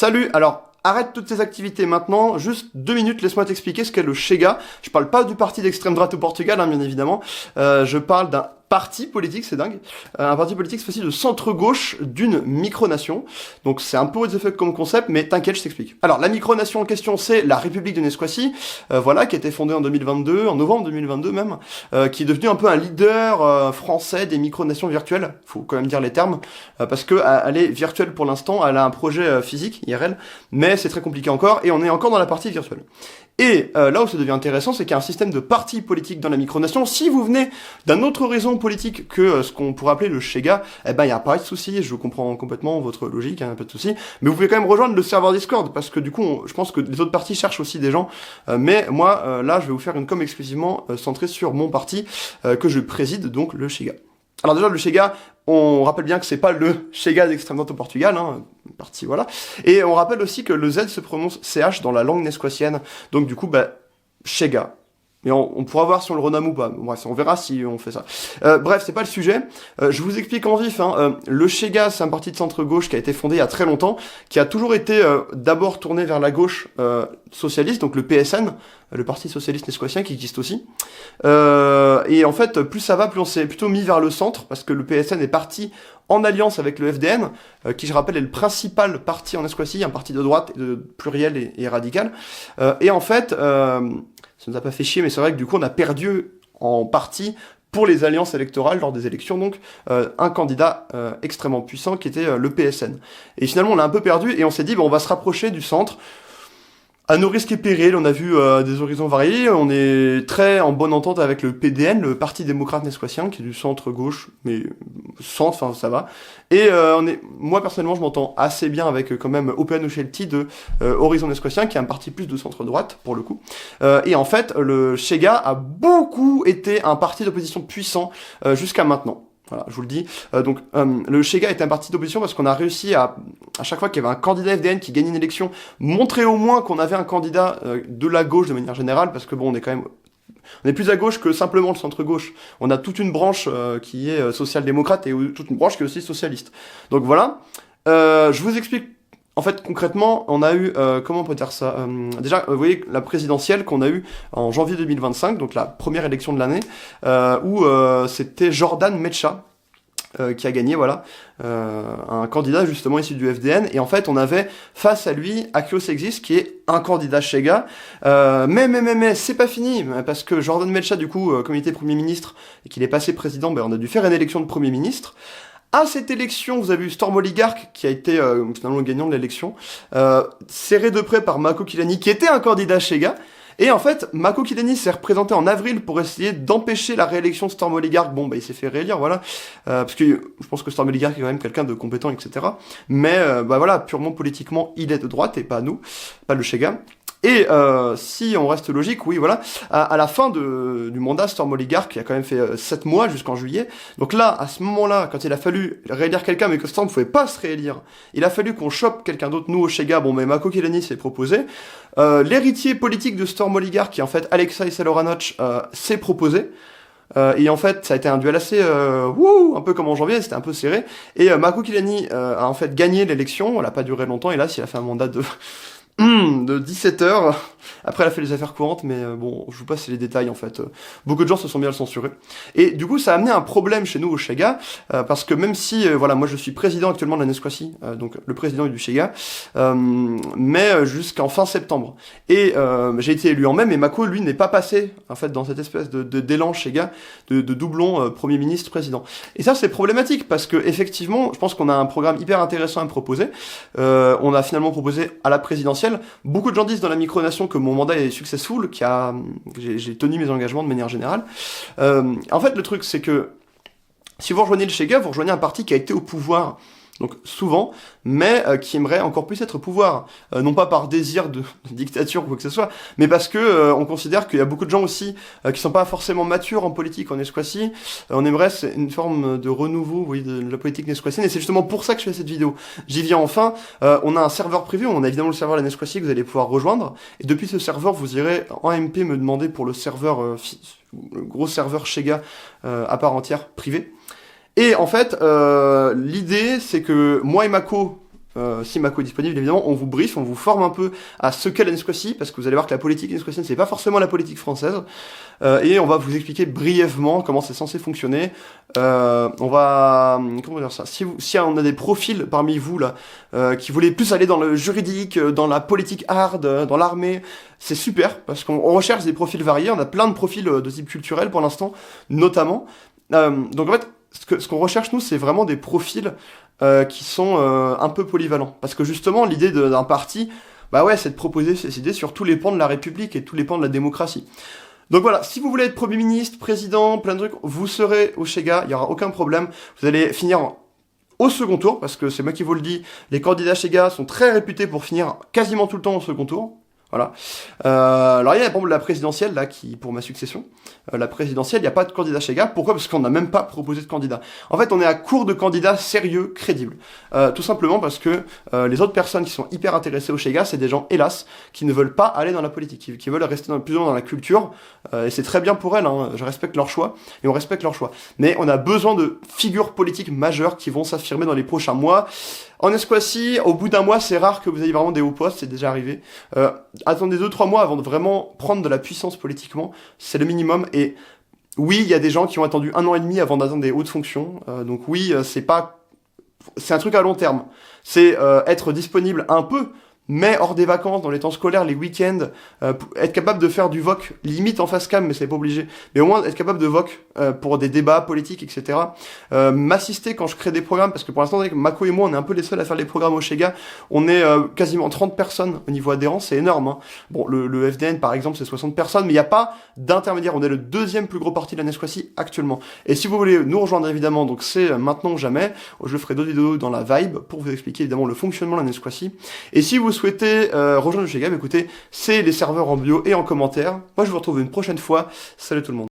Salut, alors arrête toutes tes activités maintenant, juste 2 minutes, laisse-moi t'expliquer ce qu'est le Chega. Je parle pas du parti d'extrême droite au Portugal, hein, bien évidemment, je parle d'un parti politique, c'est dingue, un parti politique c'est facile de centre-gauche d'une micronation, donc c'est un peu what the fuck comme concept, mais t'inquiète, je t'explique. Alors la micronation en question c'est la République de Nesquacie, voilà, qui a été fondée en 2022, en novembre 2022 même, qui est devenue un peu un leader français des micronations virtuelles, faut quand même dire les termes, parce que elle est virtuelle pour l'instant, elle a un projet physique, IRL, mais c'est très compliqué encore, et on est encore dans la partie virtuelle. Et là où ça devient intéressant, c'est qu'il y a un système de partis politiques dans la micronation. Si vous venez d'un autre horizon politique que ce qu'on pourrait appeler le Chega, eh ben il y a pas de souci, je comprends complètement votre logique, hein, pas de souci. Mais vous pouvez quand même rejoindre le serveur Discord, parce que du coup, je pense que les autres partis cherchent aussi des gens. Mais moi, là, je vais vous faire une com exclusivement centrée sur mon parti que je préside, donc le Chega. Alors déjà, le Chega, on rappelle bien que c'est pas le Chega d'extrême droite au Portugal, hein, parti, voilà. Et on rappelle aussi que le Z se prononce CH dans la langue nesquatienne. Donc du coup, Chega. Mais on pourra voir si on le renomme ou pas. Bref, on verra si on fait ça. Bref, c'est pas le sujet. Je vous explique en vif. Le Chega, c'est un parti de centre-gauche qui a été fondé il y a très longtemps, qui a toujours été d'abord tourné vers la gauche socialiste, donc le PSN, le Parti Socialiste Nesquatien, qui existe aussi. Et en fait, plus ça va, plus on s'est plutôt mis vers le centre, parce que le PSN est parti en alliance avec le FDN, qui, je rappelle, est le principal parti en Nesquatie, un parti de droite, de pluriel et radical. Et en fait... ça nous a pas fait chier, mais c'est vrai que du coup, on a perdu en partie pour les alliances électorales lors des élections, donc un candidat extrêmement puissant qui était le PSN. Et finalement, on l'a un peu perdu et on s'est dit, on va se rapprocher du centre. À nos risques et périls, on a vu des horizons variés, on est très en bonne entente avec le PDN, le Parti démocrate nesquatien, qui est du centre-gauche, mais centre, enfin ça va. Et moi personnellement, je m'entends assez bien avec quand même Open Shelty de Horizon Nesquatien, qui est un parti plus de centre-droite, pour le coup. Et en fait, le Chega a beaucoup été un parti d'opposition puissant jusqu'à maintenant. Voilà, je vous le dis. Donc, le Chega est un parti d'opposition parce qu'on a réussi à chaque fois qu'il y avait un candidat FDN qui gagnait une élection, montrer au moins qu'on avait un candidat de la gauche de manière générale, parce que bon, on est plus à gauche que simplement le centre-gauche. On a toute une branche qui est social-démocrate et toute une branche qui est aussi socialiste. Donc voilà. Je vous explique. En fait, concrètement, on a eu, comment on peut dire ça déjà, vous voyez, la présidentielle qu'on a eue en janvier 2025, donc la première élection de l'année, où c'était Jordan Metcha qui a gagné, voilà, un candidat justement issu du FDN, et en fait, on avait face à lui Achios Exist, qui est un candidat Chega, mais c'est pas fini, parce que Jordan Metcha, du coup, comme il était Premier ministre, et qu'il est passé président, on a dû faire une élection de Premier ministre. À cette élection, vous avez eu Storm Oligarch, qui a été finalement le gagnant de l'élection, serré de près par Mako Kilani, qui était un candidat Chega. Et en fait, Mako Kilani s'est représenté en avril pour essayer d'empêcher la réélection de Storm Oligarch. Il s'est fait réélire, voilà. Parce que je pense que Storm Oligarch est quand même quelqu'un de compétent, etc. Mais voilà, purement politiquement, il est de droite et pas nous, pas le Chega. Et si on reste logique, oui, voilà, à la fin du mandat, Storm Oligarch, qui a quand même fait 7 mois jusqu'en juillet, donc là, à ce moment-là, quand il a fallu réélire quelqu'un, mais que Storm ne pouvait pas se réélire, il a fallu qu'on chope quelqu'un d'autre, nous, au Chega, mais Mako Kilani s'est proposé, l'héritier politique de Storm Oligarch, qui est en fait Alexei Saloranoc, s'est proposé, et en fait, ça a été un duel assez, un peu comme en janvier, c'était un peu serré, et Mako Kilani a en fait gagné l'élection, elle a pas duré longtemps, et là, il a fait un mandat de 17 heures. Après, elle a fait les affaires courantes, mais je vous passe les détails, en fait. Beaucoup de gens se sont bien le censurés. Et du coup, ça a amené un problème chez nous au Chega, parce que même si, moi je suis président actuellement de la Nesquacie, donc le président du Chega, mais jusqu'en fin septembre. Et j'ai été élu en mai, mais Mako, lui, n'est pas passé, en fait, dans cette espèce d'élan Chega, de doublon Premier ministre, président. Et ça, c'est problématique, parce que effectivement, je pense qu'on a un programme hyper intéressant à me proposer. On a finalement proposé à la présidentielle. Beaucoup de gens disent dans la micronation que mon mandat est successful, j'ai tenu mes engagements de manière générale. En fait, le truc, c'est que si vous rejoignez le Chega, vous rejoignez un parti qui a été au pouvoir, donc souvent, mais qui aimerait encore plus être au pouvoir, non pas par désir de dictature ou quoi que ce soit, mais parce que on considère qu'il y a beaucoup de gens aussi qui sont pas forcément matures en politique en Nesquacie. On aimerait une forme de renouveau, de la politique nesquatienne, et c'est justement pour ça que je fais cette vidéo. J'y viens enfin. On a un serveur privé, on a évidemment le serveur de la Nesquacie que vous allez pouvoir rejoindre, et depuis ce serveur, vous irez en MP me demander pour le serveur, le gros serveur Chega à part entière privé. Et en fait, l'idée, c'est que moi et Mako, si Mako est disponible, évidemment, on vous briefe, on vous forme un peu à ce qu'est la Nesquassie, parce que vous allez voir que la politique nesquassienne, c'est pas forcément la politique française, et on va vous expliquer brièvement comment c'est censé fonctionner. On va, comment dire ça, si on a des profils parmi vous, là, qui voulaient plus aller dans le juridique, dans la politique hard, dans l'armée, c'est super, parce qu'on recherche des profils variés, on a plein de profils de type culturel pour l'instant, notamment. Donc en fait, ce qu'on recherche, nous, c'est vraiment des profils qui sont un peu polyvalents. Parce que justement, l'idée d'un parti, bah ouais, c'est de proposer ses idées sur tous les pans de la République et tous les pans de la démocratie. Donc voilà, si vous voulez être Premier ministre, président, plein de trucs, vous serez au Chega, il n'y aura aucun problème. Vous allez finir au second tour, parce que c'est moi qui vous le dis, les candidats Chega sont très réputés pour finir quasiment tout le temps au second tour. Voilà. Alors il y a par exemple la présidentielle là qui pour ma succession. La présidentielle, il n'y a pas de candidat Chega. Pourquoi ? Parce qu'on n'a même pas proposé de candidat. En fait, on est à court de candidats sérieux, crédibles. Tout simplement parce que les autres personnes qui sont hyper intéressées au Chega, c'est des gens, hélas, qui ne veulent pas aller dans la politique, qui veulent rester plus ou moins dans la culture. Et c'est très bien pour elles. Hein. Je respecte leur choix et on respecte leur choix. Mais on a besoin de figures politiques majeures qui vont s'affirmer dans les prochains mois. En Nesquassie, au bout d'un mois, c'est rare que vous ayez vraiment des hauts postes, c'est déjà arrivé. Attendez 2-3 mois avant de vraiment prendre de la puissance politiquement, c'est le minimum. Et oui, il y a des gens qui ont attendu 1 an et demi avant d'atteindre des hautes fonctions. Donc oui, c'est un truc à long terme. C'est être disponible un peu, mais hors des vacances, dans les temps scolaires, les week-ends, être capable de faire du VOC, limite en face cam, mais c'est pas obligé, mais au moins être capable de VOC pour des débats politiques, etc. M'assister quand je crée des programmes, parce que pour l'instant, avec Mako et moi, on est un peu les seuls à faire les programmes au Chega, on est quasiment 30 personnes au niveau adhérence, c'est énorme. Hein. Bon, le FDN, par exemple, c'est 60 personnes, mais il n'y a pas d'intermédiaire, on est le 2e plus gros parti de la Nesquassie actuellement. Et si vous voulez nous rejoindre, évidemment, donc c'est maintenant ou jamais, je ferai d'autres vidéos dans la vibe, pour vous expliquer évidemment le fonctionnement de la Nesquassie. Et si vous souhaitez rejoindre le Chega, écoutez, c'est les serveurs en bio et en commentaire. Moi, je vous retrouve une prochaine fois. Salut tout le monde.